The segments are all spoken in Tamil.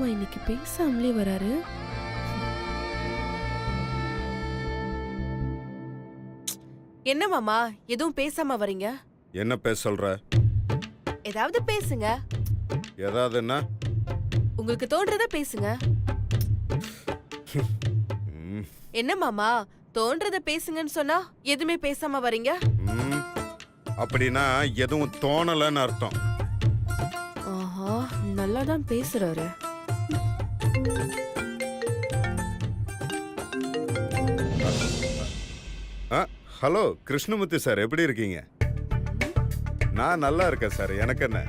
மாமா இன்னைக்கு பேசாமலே வராரு. என்ன மாமா எதுவும் பேசாம வரீங்க? என்ன பேச சொல்ற? ஏதாவது பேசுங்க. ஏதாவதுன்னா? உங்களுக்கு தோன்றத பேசுங்க. என்ன மாமா தோன்றத பேசுங்கன்னு சொன்னா எதுவுமே பேசாம வரீங்க? அப்படின்னா எதுவும் தோணலன்னு அர்த்தம். ஆஹா, நல்லாதான் பேசுறாரு. ஹலோ கிருஷ்ணமூர்த்தி சார், எப்படி இருக்கீங்க? நான் நல்லா இருக்கேன் சார். எனக்கு என்ன?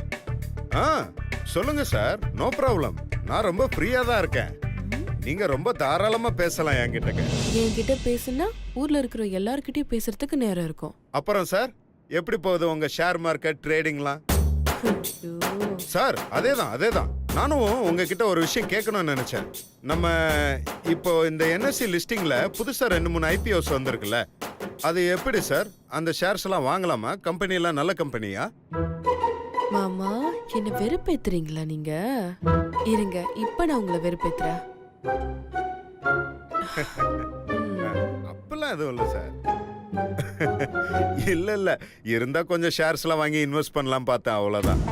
சொல்லுங்க சார், நோ ப்ராப்ளம். நான் ரொம்ப ஃப்ரீயா தான் இருக்கேன். நீங்க ரொம்ப தாராளமா பேசலாம் என்கிட்ட. என்கிட்ட பேசுனா ஊர்ல இருக்கிற எல்லார்கிட்டயும் பேசுறதுக்கு நேரம் இருக்கும். அப்புறம் சார், எப்படி போகுது உங்க ஷேர் மார்க்கெட் ட்ரேடிங்லாம்? சார் அதேதான் நானும் உங்ககிட்ட ஒரு விஷயம் கேட்கணும்னு நினைச்சேன். நம்ம இப்போ இந்த என்எஸ்சி லிஸ்டிங்ல புதுசா 2-3 IPOs வந்திருக்குல்ல, அது எப்படி சார்? அந்த ஷேர்ஸ் எல்லாம் வாங்கலாமா? கம்பெனி எல்லாம் நல்ல கம்பெனியா? மாமா என்ன வெறுப்பேத்துறீங்களா நீங்க? இருங்க, இப்ப நான் உங்களை வெறுப்பேத்துறேன். அப்பெல்லாம் எதுவும் இல்லை சார். இல்ல இருந்தா கொஞ்சம் ஷேர்ஸ் எல்லாம் வாங்கி இன்வெஸ்ட் பண்ணலாம் பார்த்தேன், அவ்வளவுதான்.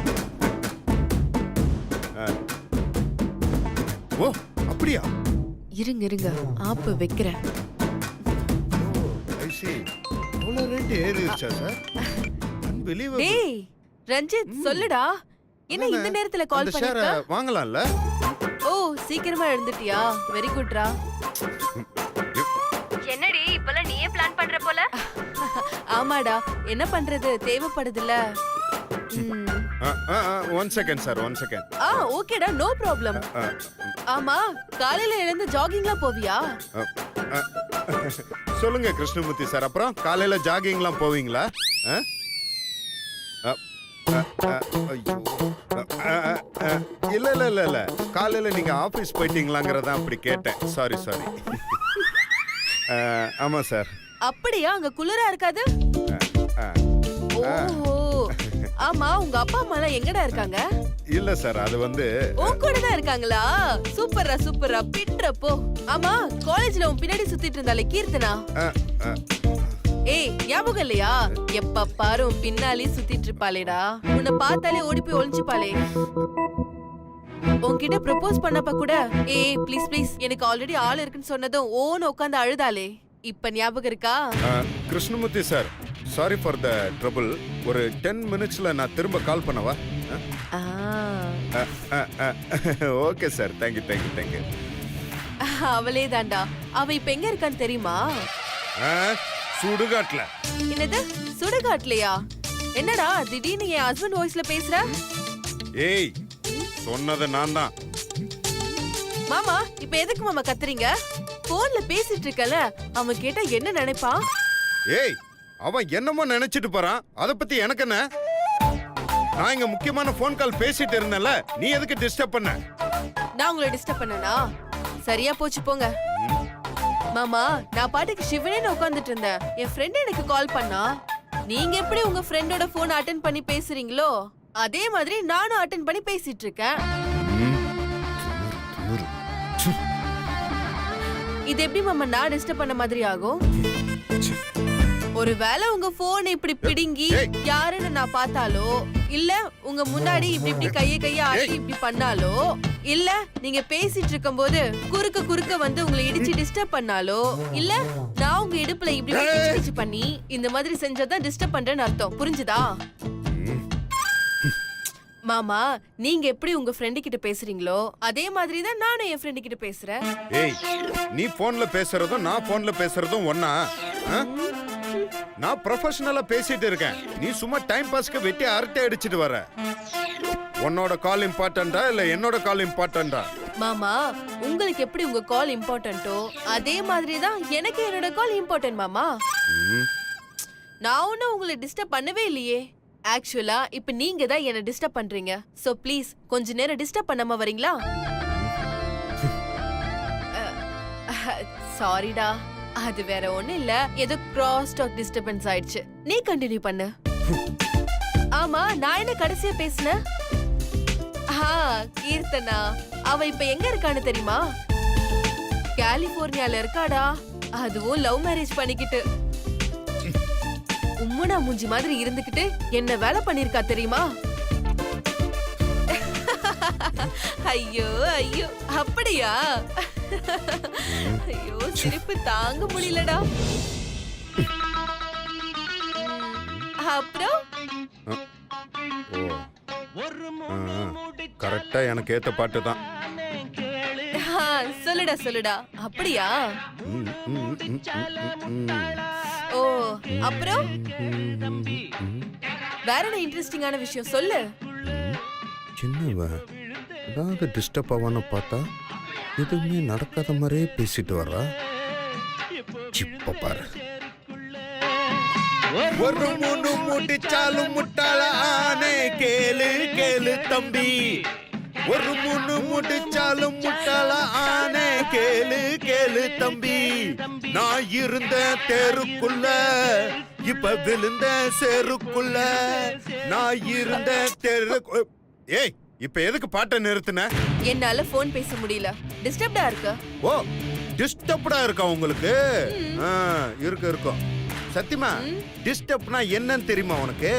ஓ அப்படியா? இருங்க ஆப்பு வைக்கிறேன். டேய் ரஞ்சித், சொல்லுடா. என்ன இந்த நேரத்துல கால் பண்ணிருக்க? வாங்கலாம்ல? ஓ, சீக்கிரமா எழுந்துட்டியா? வெரி குட்ரா. என்னடி இப்பலாம் நீயே பிளான் பண்ற போல? ஆமாடா, என்ன பண்றது, தேவைப்படுதுல்ல. One second sir, one second. ஓகேடா, நோ ப்ராப்ளம். ஆமா, காலையில எழுந்து ஜாகிங்லாம் போவியா? சொல்லுங்க கிருஷ்ணமூர்த்தி சார், அப்புறம் காலையில ஜாகிங்லாம் போவீங்களா? இல்ல காலையில நீங்க ஆபீஸ் போயிட்டீங்களாங்கறத அப்படி கேட்டேன். சாரி. ஆமா சார். அப்படியா? அங்க குளிரா இருக்காது? ஓஹோ, ஆமா, உங்க அப்பா அம்மா எல்லாம் எங்கடா இருக்காங்க? இல்ல சார், அது வந்து உன் கூட தான் இருக்காங்களா? சூப்பரா பிட்றப்போ. ஆமா, காலேஜ்ல உன் பின்னாடி சுத்திட்டு இருந்தாலே கீர்த்தனா, ஏய் ஞாபகம் இல்லையா? எப்ப பாரு உன் பின்னாலே சுத்திட்டு இருப்பாளேடா. உன்னை பார்த்தாலே ஓடி போய் ஒளிஞ்சுப்பாளே. உன்கிட்ட ப்ரொபோஸ் பண்ணப்ப கூட ஏய் ப்ளீஸ் எனக்கு ஆல்ரெடி ஆள் இருக்குன்னு சொன்னதும் ஓன்னு உட்காந்து அழுதாலே. இப்ப ஞாபகம் இருக்கா? Krishnamurthy sir, sorry for the trouble. ஒரு 10 மினிட்ஸ்ல நான் திரும்ப கால் பண்ணவா? Okay sir, thank you. அவளே தாண்டா. அவ இப்ப எங்க இருக்கான்னு தெரியுமா? சுடுகாட்ல. என்னது சுடுகாட்லயா? என்னடா திடீர்னு என் ஹஸ்பண்ட் வாய்ஸ்ல பேசுற? ஏய், சொன்னது நான் தான். மாமா இப்ப எதுக்கு மாமா கத்துறீங்க? போன்ல பேசிட்டு இருக்கல, அவன் கேட்டா என்ன நினைப்பான்? ஏய், அவன் என்னமோ நினைச்சிட்டு போறான், அத பத்தி எனக்கு என்ன? நான் இங்க முக்கியமான போன் கால் பேசிட்டு இருந்தேன்ல, நீ எதுக்கு டிஸ்டர்ப் பண்ண? நான் உங்களை டிஸ்டர்ப் பண்ணனா? சரியா போச்சு போங்க. மாமா, நான் பாட்டுக்கு சிவனேன்னு உட்கார்ந்துட்டு இருந்தேன். என் ஃப்ரெண்ட் எனக்கு கால் பண்ணா. நீங்க எப்படி உங்க ஃப்ரெண்டோட போன் அட்டென்ட் பண்ணி பேசுறீங்களோ அதே மாதிரி நானும் அட்டென்ட் பண்ணி பேசிட்டு இருக்கேன். இது எப்படி மாமா நான் டிஸ்டர்ப் பண்ண மாதிரி ஆகும்? ஒருவேளை உங்க போன் இப்படி பிடுங்கி யாருன்னு நான் பார்த்தாலோ, இல்ல உங்க முன்னாடி இப்படி கைய ஆட்டி இப்படி பண்ணாலோ, இல்ல நீங்க பேசிட்டு இருக்கும் போது குறுக்க வந்து உங்களை இடிச்சு டிஸ்டர்ப் பண்ணாலோ, இல்ல நான் உங்க இடுப்புல இப்படி பண்ணி இந்த மாதிரி செஞ்சாதான் டிஸ்டர்ப் பண்றேன்னு அர்த்தம். புரிஞ்சுதா? மாமா, நீங்க எப்படி உங்க ஃப்ரெண்ட் கிட்ட பேசுறீங்களோ அதே மாதிரி தான் நானும் என் ஃப்ரெண்ட் கிட்ட பேசுறேன். ஏய், நீ போன்ல பேசுறதும் நான் போன்ல பேசுறதும் ஒண்ணா? நான் ப்ரொஃபஷனலா பேசிட்டு இருக்கேன், நீ சும்மா டைம் பாஸ்க்கு வெட்டி அரட்டை அடிச்சிட்டு வர. உன்னோட கால் இம்பார்ட்டன்டா இல்ல என்னோட கால் இம்பார்ட்டன்டா? மாமா, உங்களுக்கு எப்படி உங்க கால் இம்பார்ட்டன்ட்டோ அதே மாதிரி தான் எனக்கு என்னோட கால் இம்பார்ட்டன்ட் மாமா. நான் ஒன்னும் உங்களை டிஸ்டர்ப் பண்ணவே இல்லையே. ஆக்சுவலா இப்ப நீங்க தான் என்ன டிஸ்டர்ப் பண்றீங்க. சோ ப்ளீஸ் கொஞ்ச நேரம் டிஸ்டர்ப் பண்ணாம வரீங்களா? சாரிடா, அது வேற ஒண்ணு இல்ல, ஏதோ கிராஸ் டாக் டிஸ்டர்பன்ஸ் ஆயிடுச்சு. நீ கண்டினியூ பண்ணு. ஆமா, நான் என்ன கடைசியா பேசினேன்? கீர்த்தனா அவ இப்ப எங்க இருக்கான்னு தெரியுமா? கலிபோர்னியால இருக்காடா. அதுவும் லவ் மேரேஜ் பண்ணிக்கிட்டு உம்முனா மூஞ்சி மாதிரி இருந்துகிட்டு என்ன வேலை பண்ணிருக்கா தெரியுமா? ஐயோ ஐயோ அப்படியா? ஐயோ சிரிப்பு தாங்க முடியலடா. அப்புறம் கரெக்டா எனக்கு ஏத்த பாட்டு தான். சொல்லுடா சொல்லுடா. அப்படியா? ஓ அப்புறம் வேற என்ன இன்ட்ரெஸ்டிங்கான விஷயம் சொல்லு. சின்னவ ஏதாவது டிஸ்டர்ப் ஆவான்னு பார்த்தா எதுவுமே நடக்காத மாதிரியே பேசிட்டு வர்றா. இப்ப பாரு. ஒரு மூணு முடிச்சாலும் முட்டாள ஆனே கேளு கேளு தம்பி. ஒரு மூணு முடிச்சாலும் முட்டாள ஆனே கேளு கேளு தம்பி. நான் இருந்த தெருக்குள்ள இப்ப விழுந்த செருக்குள்ள. நான் இருந்த தெரு. ஏய் இப்ப எதுக்கு பாட்டை நிறுத்தின? என்னால போன் பேச முடியல. டிஸ்டர்ப்டா இருக்க? ஓ டிஸ்டர்ப்டா இருக்கா உங்களுக்கு? இருக்கு இருக்கும். சத்தியமா டிஸ்டர்ப்னா என்னன்னு தெரியுமா உனக்கு?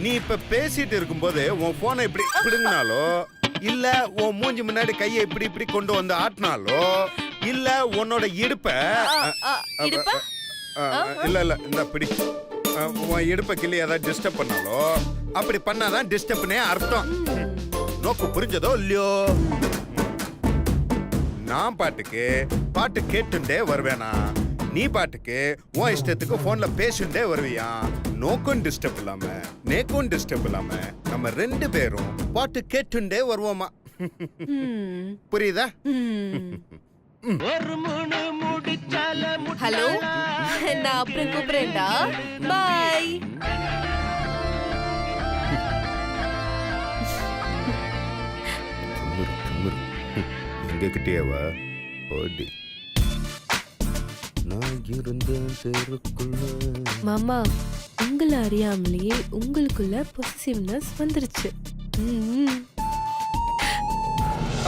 நீ இப்ப பேசிட்டு இருக்கும்போது உன் போனை இப்படி பிடுங்கினாலோ, இல்ல உன் மூஞ்சி முன்னாடி கையை இப்படி இப்படி கொண்டு வந்து ஆட்டினாலோ, இல்ல உன்னோட இடுப்ப இடுப்ப? இல்ல இல்ல இந்த பிடி உன் இடுப்ப கிள்ளி ஏதாவது டிஸ்டர்ப் பண்ணாலோ, அப்படி பண்ணாதான் டிஸ்டர்ப்னே அர்த்தம். நோக்கு புரிஞ்சதோ இல்லையோ? நான் பாட்டுக்கு பாட்டு கேட்டுண்டே வருவேனா, நீ பாட்டுக்கு உன் இஷ்டத்துக்கு போன்ல பேசிண்டே வருவியா. நோக்கும் டிஸ்டர்ப் இல்லாம நேக்கும் டிஸ்டர்ப் இல்லாம நம்ம ரெண்டு பேரும் பாட்டு கேட்டுண்டே வருவோமா. புரியுதா? ஹலோ நான் அப்புறம் கூப்பிடுறேன்டா. பாய். எங்ககிட்டேவா ஓடி நான் இருந்த தெருக்குள்ள. மாமா உங்களை அறியாமலேயே உங்களுக்குள்ள பொசிசிவ்னஸ் வந்துருச்சு.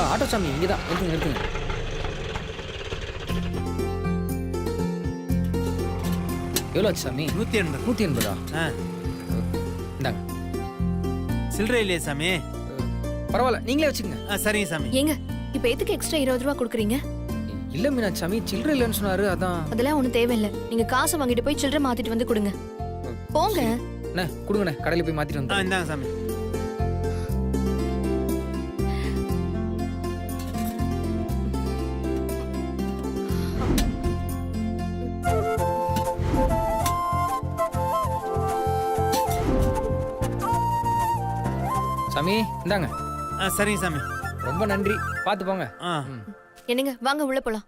ஆட்டோ சாமி இங்கதான். நிறுத்துங்க நிறுத்துங்க. எவ்வளோ ஆச்சு சாமி? 180. 180. இந்தாங்க. சில்லறை இல்லையா சாமி? பரவாயில்ல நீங்களே வச்சுக்கோங்க. சரிங்க சாமி. ஏங்க இப்ப எதுக்கு எக்ஸ்ட்ரா 20 ரூபா கொடுக்குறீங்க? இல்ல மீனாட்சி சாமி சில்லறை இல்லைன்னு சொன்னாரு அதான். அதெல்லாம் ஒண்ணும் தேவையில்லை. நீங்க காசை வாங்கிட்டு போய் சில்லறை மாத்திட்டு வந்து கொடுங்க. போங்க. அண்ணே கொடுங்கண்ணே, கடையில் போய் மாத்திட்டு வந்து. இந்தாங்க சாமி. சாமி இந்தாங்க. சரிங்க சாமி. ரொம்ப நன்றி. பார்த்து போங்க. என்னங்க வாங்க உள்ள போலாம்.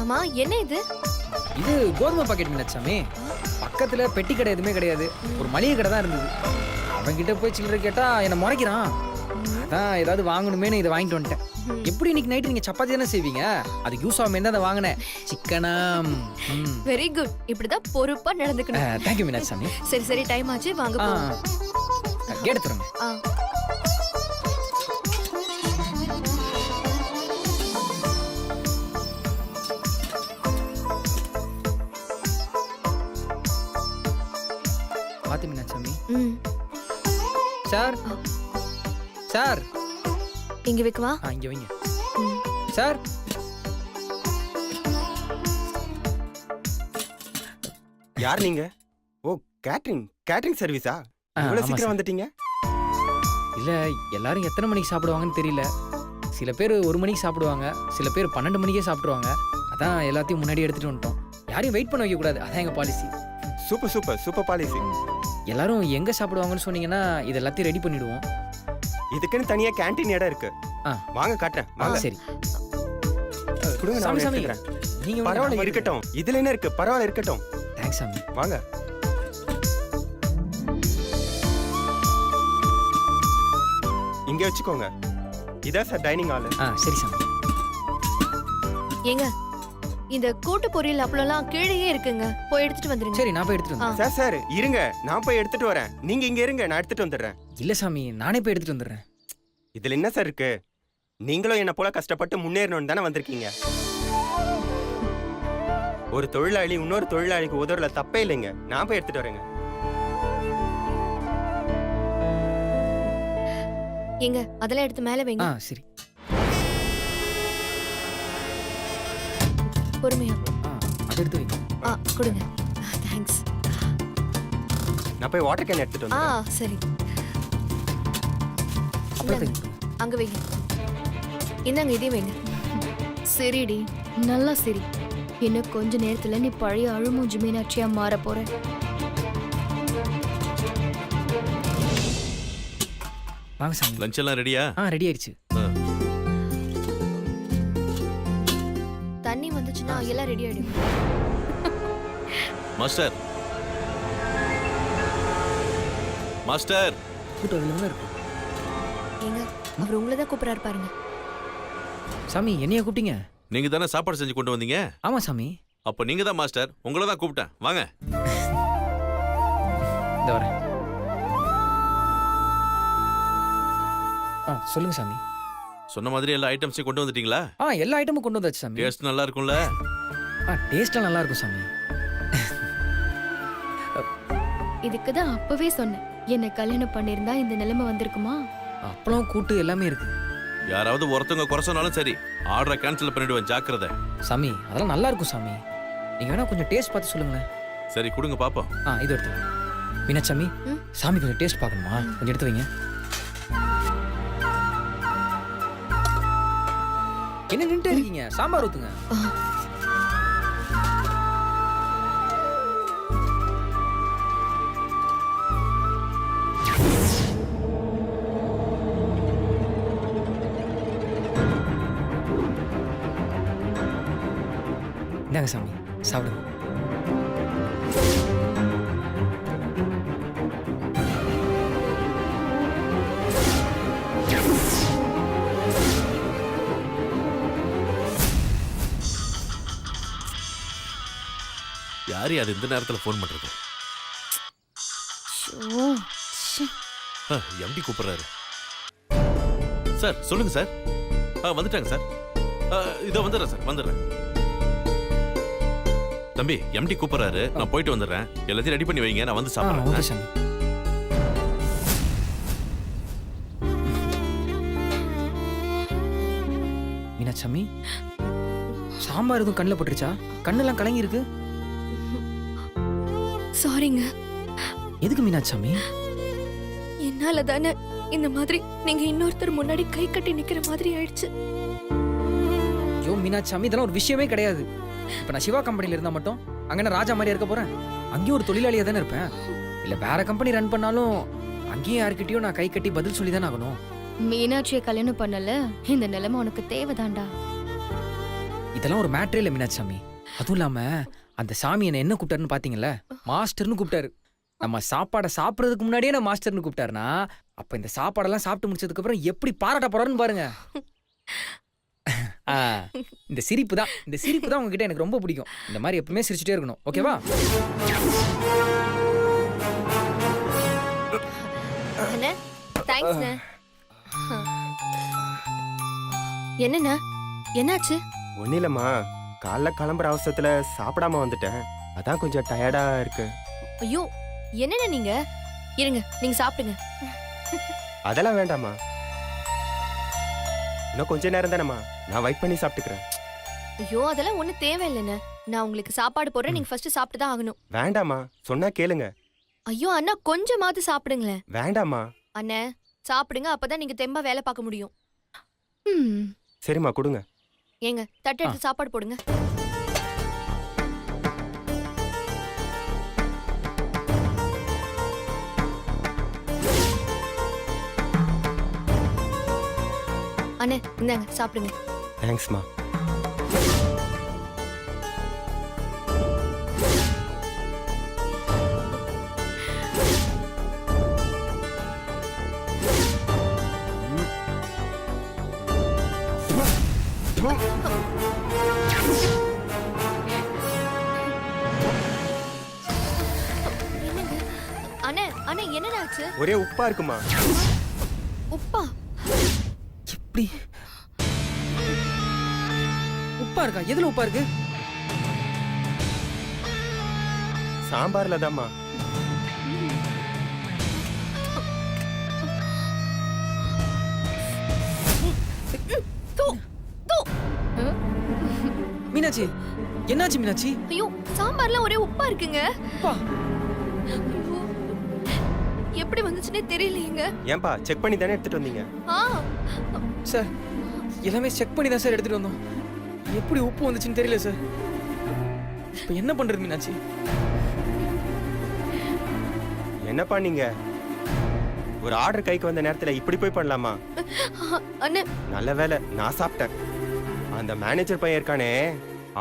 ஆமா என்ன இது? இது கோதுமை பாக்கெட் மீனாட்சி சாமி. பக்கத்துல பெட்டி கடை எதுவுமே கிடையாது, ஒரு மளிகை கடை தான் இருந்தது. அவன்கிட்ட போய் சில்லறை கேட்டா என்ன முறைக்கிறான். அதான் ஏதாவது வாங்கணுமேனு இதை வாங்கிட்டு வந்துட்டேன். எப்படி இன்னைக்கு நைட்டு நீங்க சப்பாத்தி தானே செய்வீங்க, அதுக்கு யூஸ் ஆகும் தான் அதை வாங்கினேன். சிக்கனம். Very good. இப்படிதான் பொறுப்பா நடந்துக்கணும். தேங்க்யூ மீனாட்சி சாமி. சரி சரி டைம் ஆச்சு வாங்க போலாம். கேட்டு தருங்க. பாத்து மீனாட்சி சாமி. சார் சார் இங்க வைக்கவா? இங்க வைங்க சார். யார் நீங்க? ஓ கேட்டரிங் சர்வீஸா? இவ்வளவு சீக்கிரம் வந்துட்டீங்க? இல்ல எல்லாரும் எத்தனை மணிக்கு சாப்பிடுவாங்கன்னு தெரியல. சில பேர் 1 மணிக்கு சாப்பிடுவாங்க, சில பேர் 12 மணிக்கே சாப்பிடுவாங்க. அதான் எல்லாத்தையும் முன்னாடி எடுத்துட்டு வந்துட்டோம். யாரையும் வெயிட் பண்ண வைக்க கூடாது, அதான் எங்க பாலிசி. Super policy. எல்லாரும் எங்க சாப்பிடுவாங்கன்னு சொன்னீங்கன்னா இது எல்லாத்தையும் ரெடி பண்ணிடுவோம். இதுக்குன்னு தனியா கேண்டீன் இடம் இருக்கு. வாங்க காட்டுறேன். வாங்க. சரி கொடுங்க நான் சாமி எடுத்துக்கிறேன். நீங்க பரவாயில்ல இருக்கட்டும். இதுல என்ன இருக்கு? பரவாயில்ல இருக்கட்டும். தேங்க்ஸ் சாமி. வாங்க. இங்க வச்சுக்கோங்க. இதான் சார் டைனிங் ஹால். சரி சாமி. ஏங்க இந்த கூட்டு பொரியல் அப்பளம்லாம் கீழேயே இருக்குங்க, போய் எடுத்துட்டு வந்துருங்க. சரி நான் போய் எடுத்துட்டு வந்துடுறேன். சார் இருங்க, நான் போய் எடுத்துட்டு வரேன். நீங்க இங்க இருங்க, நான் எடுத்துட்டு வந்துடுறேன். இல்ல சாமி நானே போய் எடுத்துட்டு வந்துடுறேன். இதுல என்ன சார் இருக்கு? நீங்களும் என்ன போல கஷ்டப்பட்டு முன்னேறணும்னு தானே வந்திருக்கீங்க. ஒரு தொழிலாளி இன்னொரு தொழிலாளிக்கு உதவுல தப்பே இல்லைங்க. நான் போய் எடுத்துட்டு வரேங்க. ஏங்க அதெல்லாம் எடுத்து மேல வைங்க. சரி. பொறுமையா. அதை எடுத்து வைங்க. கொடுங்க. தேங்க்ஸ். நான் போய் வாட்டர் கேன் எடுத்துட்டு வந்தேன். சரி. அப்புறம் இந்தாங்க. எடுத்து வைங்க. அங்க வைங்க. இந்தாங்க இதே வைங்க. சரிடி, நல்லா சரி. இன்னும் கொஞ்ச நேரத்துல நீ பழைய அழுமூஞ்சி மீனாட்சியா மாற போற. வாங்க சாமி. லஞ்ச் எல்லாம் ரெடியா? ரெடி ஆயிடுச்சு. தண்ணி வந்துச்சுன்னா எல்லாம் ரெடி ஆயிடும். மாஸ்டர் மாஸ்டர் கூட்டம் அதில் தான் இருக்கு. ஏங்க அவர் உங்களை தான் கூப்பிடுறாரு பாருங்க. சாமி என்னைய கூப்பிட்டீங்க? நீங்க தானே சாப்பாடு செஞ்சு கொண்டு வந்தீங்க? ஆமா சாமி. அப்ப நீங்க தான் மாஸ்டர். உங்களை தான் கூப்பிட்டேன். வாங்க. இந்த வரேன். சொல்லுங்க சாமி. சொன்ன மாதிரி எல்லா ஐட்டம்ஸையும் கொண்டு வந்துட்டீங்களா? எல்லா ஐட்டமும் கொண்டு வந்தாச்சு சாமி. டேஸ்ட் நல்லா இருக்கும்ல? டேஸ்ட்லாம் நல்லா இருக்கும் சாமி. இதுக்கு தான் அப்பவே சொன்னேன், என்ன கல்யாணம் பண்ணிருந்தா இந்த நிலைமை வந்திருக்குமா. அப்பளம் கூட்டு எல்லாமே இருக்கு யாராவது ஒருத்தவங்க குறை சொன்னாலும் சரி, ஆர்டரை கேன்சல் பண்ணிடுவேன். ஜாக்கிரதை. சாமி. அதெல்லாம் நல்லா இருக்கும் சாமி. நீங்க வேணா கொஞ்சம் டேஸ்ட் பார்த்து சொல்லுங்களேன். சரி கொடுங்க பாப்போம். இது எடுத்து மீனாட்சாமி. சாமி கொஞ்சம் டேஸ்ட் பார்க்கணுமா? கொஞ்சம் எடுத்து வைங்க. என்ன நின்றுட்டே இருக்கீங்க? சாம்பார் ஊத்துங்க. இந்தாங்க சாமி, சாப்பிடுங்க. யாரு அது இந்த நேரத்துல போன் பண்றது? எம்டி கூப்பிடுறாரு. சார் சொல்லுங்க சார். வந்துட்டாங்க சார். இதோ வந்துடுறேன் சார், வந்துடுறேன். தம்பி எம்டி கூப்பிடுறாரு, நான் போயிட்டு வந்துடுறேன். எல்லாத்தையும் ரெடி பண்ணி வைங்க, நான் வந்து சாப்பிடுறேன். ஓகே சாமி. மீனாட்சாமி, சாம்பார் எதுவும் கண்ணில் பட்டுருச்சா? கண்ணெல்லாம் கலங்கி இருக்கு. சாரிங்க. எதுக்கு மீனாட்சாமி? என்னால தானே இந்த மாதிரி நீங்க இன்னொருத்தர் முன்னாடி கை கட்டி நிக்கிற மாதிரி ஆயிடுச்சு. ஐயோ மீனாட்சாமி, இதெல்லாம் ஒரு விஷயமே கிடையாது. இப்ப நான் சிவா கம்பெனில இருந்தா மட்டும் அங்க நான் ராஜா மாதிரி இருக்க போறேன்? அங்கேயும் ஒரு தொழிலாளியா தானே இருப்பேன். இல்ல வேற கம்பெனி ரன் பண்ணாலும் அங்கேயும் யாருக்கிட்டயும் நான் கை கட்டி பதில் சொல்லி தானே ஆகணும். மீனாட்சியை கல்யாணம் பண்ணல, இந்த நிலைமை உனக்கு தேவைதான்டா. இதெல்லாம் ஒரு மேட்டரே இல்ல மீனாட்சாமி. அதுவும் இல்லாம அந்த சாமி என்ன கூப்பிட்டாருன்னு பாத்தீங்கல்ல? மாஸ்டர்னு கூப்பிட்டாரு. நம்ம சாப்பாடை சாப்பிடறதுக்கு முன்னாடியே நான் மாஸ்டர்னு கூப்பிட்டாருன்னா, அப்ப இந்த சாப்பாடெல்லாம் சாப்பிட்டு முடிச்சதுக்கு அப்புறம் எப்படி பாராட்ட போறாருன்னு பாருங்க. இந்த சிரிப்பு தான் உங்ககிட்ட எனக்கு ரொம்ப பிடிக்கும். இந்த மாதிரி எப்பவுமே சிரிச்சுட்டே இருக்கணும். ஓகேவா? என்னண்ணா என்னாச்சு? ஒன்னும் இல்லம்மா, காலைல கிளம்புற அவசரத்துல சாப்பிடாம வந்துட்டேன். அதான் கொஞ்சம் டயர்டா இருக்கு. ஐயோ என்னண்ணா நீங்க? இருங்க, நீங்க சாப்பிடுங்க. அதெல்லாம் வேண்டாமா, இன்னும் கொஞ்ச நேரம் தானேம்மா, நான் வெயிட் பண்ணி சாப்பிட்டுக்கிறேன். ஐயோ அதெல்லாம் ஒண்ணு தேவையில்லைண்ணே. நான் உங்களுக்கு சாப்பாடு போடுறேன், நீங்க ஃபர்ஸ்ட் சாப்பிட்டு தான் ஆகணும். வேண்டாமா, சொன்னா கேளுங்க. ஐயோ அண்ணா கொஞ்சமாவது சாப்பிடுங்களேன். வேண்டாமா. அண்ணே சாப்பிடுங்க, அப்பதான் நீங்க தெம்பா வேலை பார்க்க முடியும். சரிம்மா கொடுங்க. ஏங்க தட்டு எடுத்து சாப்பாடு போடுங்க. அண்ணே இந்தாங்க சாப்பிடுங்க. தேங்க்ஸ்மா. அண்ணே அண்ணே என்ன ஆச்சு? ஒரே உப்பா இருக்குமா? உப்பா? எப்படி உப்பா இருக்கா? எதுல உப்பா இருக்கு? சாம்பார்ல தாம்மா. மீனாட்சி, என்னாச்சு மீனாட்சி? ஐயோ, சாம்பார்ல ஒரே உப்பா இருக்குங்க. உப்பா? ஐயோ, எப்படி வந்துச்சுன்னே தெரியலையேங்க. ஏன்பா செக் பண்ணி தானே எடுத்துட்டு வந்தீங்க? ஆ, சார், எல்லாமே செக் பண்ணி தான் சார் எடுத்துட்டு வந்தோம். எப்படி உப்பு வந்துச்சுன்னு தெரியல சார். இப்போ என்ன பண்றது மீனாட்சி? என்னப்பா நீங்க ஒரு ஆர்டர் கைக்கு வந்த நேரத்துல இப்படி போய் பண்ணலாமா? அண்ணே, நல்ல வேலை நான் சாப்பிட்டேன். அந்த மேனேஜர் பையன் இருக்கானே,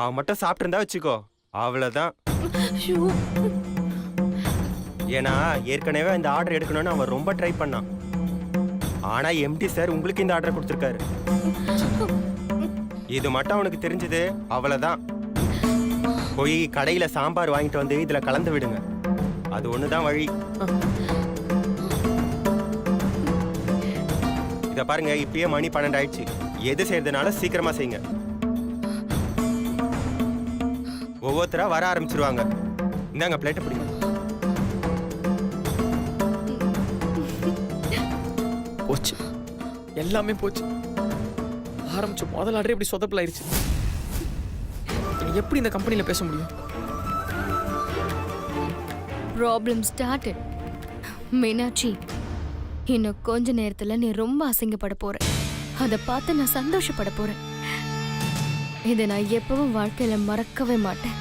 அவன் மட்டும் சாப்பிட்டு இருந்தா வச்சுக்கோ, அவ்வளவுதான். ஐயோ, ஏன்னா ஏற்கனவே இந்த ஆர்டர் எடுக்கணும்னு அவன் ரொம்ப ட்ரை பண்ணான். ஆனா எம்டி சார் உங்களுக்கு இந்த ஆர்டர் கொடுத்துருக்காரு. இது மட்டும் அவனுக்கு தெரிஞ்சது, அவ்வளவுதான். போய் கடையில சாம்பார் வாங்கிட்டு வந்து இதுல கலந்து விடுங்க. அது ஒண்ணுதான் வழி. இத பாருங்க, இப்பயே மணி 12 ஆயிடுச்சு. எது செய்யறதுனால சீக்கிரமா செய்யுங்க. ஒவ்வொருத்தரா வர ஆரம்பிச்சிருவாங்க. இந்தாங்க பிளேட் பிடிங்க. போச்சு, எல்லாமே போச்சு. ஆரம்பிச்ச முதல் ஆர்டர் இப்படி சொதப்பல் ஆயிடுச்சு. இனி எப்படி இந்த கம்பெனில பேச முடியும்? Problem started. மீனாட்சி, இன்னும் கொஞ்ச நேரத்துல நீ ரொம்ப அசிங்கப்பட போற. அதை பார்த்து நான் சந்தோஷப்பட போறேன். இதை நான் எப்பவும் வாழ்க்கையில மறக்கவே மாட்டேன்.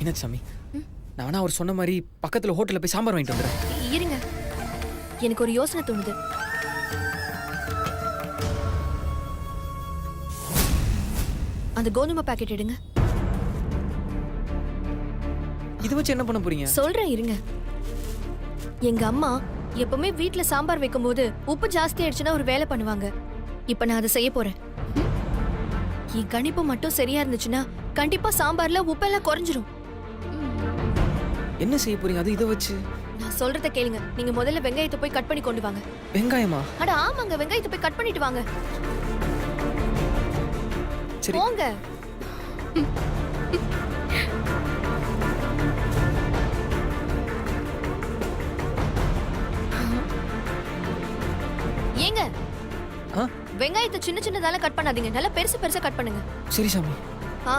என்ன சாமி, நான் வேணா அவர் சொன்ன மாதிரி பக்கத்துல ஹோட்டல்ல போய் சாம்பார் வாங்கிட்டு வந்துடுறேன். இருங்க, எனக்கு ஒரு யோசனை தோணுது. அந்த கோதுமை பாக்கெட் எடுங்க. இதை வச்சு என்ன பண்ண போறீங்க? சொல்றேன் இருங்க. எங்க அம்மா எப்பவுமே வீட்ல சாம்பார் வைக்கும்போது உப்பு ஜாஸ்தி ஆயிடுச்சுன்னா ஒரு வேலை பண்ணுவாங்க. இப்ப நான் அதை செய்ய போறேன். என் கணிப்பு மட்டும் சரியா இருந்துச்சுன்னா கண்டிப்பா சாம்பார்ல உப்பெல்லாம் குறைஞ்சிரும். என்ன செய்ய போறீங்க? அது இதை வச்சு? நான் சொல்றத கேளுங்க. நீங்க முதல்ல வெங்காயத்தை போய் கட் பண்ணி கொண்டு வாங்க. வெங்காயமா? அட ஆமாங்க, வெங்காயத்தை போய் கட் பண்ணிட்டு வாங்க. சரி போங்க. ஏங்க, ஆ? வெங்காயத்தை சின்ன சின்னதால கட் பண்ணாதீங்க, நல்லா பெருசு பெருசா கட் பண்ணுங்க. சரி சாமி. ஆ,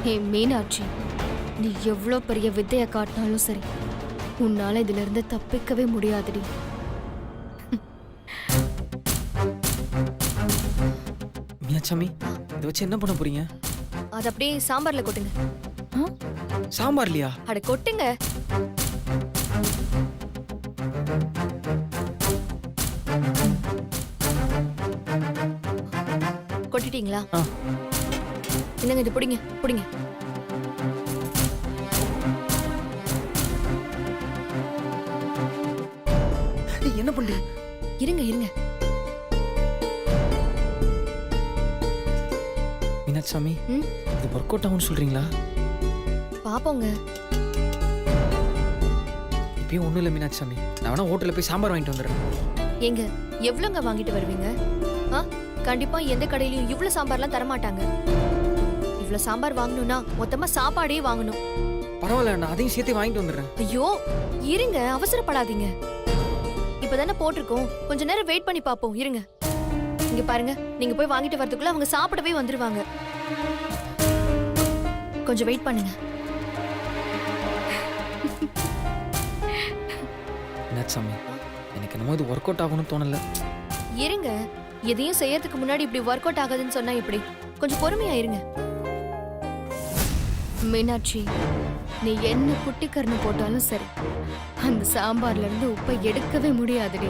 ஹே மீனாட்சி, நீ எவ்வளோ பெரிய வித்தைய காட்டினாலும் சரி, உன்னால இதுல இருந்து தப்பிக்கவே முடியாதுடி. மீனாட்சாமி, இதை வச்சு என்ன பண்ண போறீங்க? அது அப்படியே சாம்பார்ல கொட்டுங்க. சாம்பார்லையா? அட கொட்டுங்க. கொட்டிட்டீங்களா? ஆ. என்னங்க இது, புடிங்க புடிங்க. ஏய், என்ன பண்றீங்க? இருங்க இருங்க. மீனாட்சாமி, ம், இது ஒர்க் அவுட் ஆகும்னு சொல்றீங்களா? பாப்போங்க. இப்பயும் ஒண்ணும் இல்லை மீனாட்சாமி, நான் வேணா ஹோட்டல்ல போய் சாம்பார் வாங்கிட்டு வந்துடுறேன். ஏங்க, எவ்வளோங்க வாங்கிட்டு வருவீங்க? ஆ, கண்டிப்பா எந்த கடையிலயும் இவ்வளவு சாம்பார்லாம் தரமாட்டாங்க. இவ்வளவு சாம்பார் வாங்கணும்னா மொத்தமா சாப்பாடே வாங்கணும். பரவாயில்ல, நான் அதையும் சேர்த்து வாங்கிட்டு வந்துடுறேன். ஐயோ, இருங்க, அவசரப்படாதீங்க. இப்பதானே போட்டிருக்கோம், கொஞ்ச நேரம் வெயிட் பண்ணி பாப்போம். இருங்க. இங்க பாருங்க, நீங்க போய் வாங்கிட்டு வரதுக்குள்ள அவங்க சாப்பிடவே வந்துருவாங்க. கொஞ்சம் வெயிட் பண்ணுங்க. மீனாட்சாமி, எனக்கு என்னமோ இது ஒர்க் அவுட் ஆகணும்னு தோணல. இருங்க, எதையும் செய்யறதுக்கு முன்னாடி இப்படி ஒர்க் அவுட் ஆகாதுன்னு சொன்னா எப்படி? கொஞ்சம் பொறுமையா இருங்க. மீனாட்சி, நீ என்ன குட்டிக்கரணை போட்டாலும் சரி, அந்த சாம்பார்ல இருந்து உப்பை எடுக்கவே முடியாதுடி.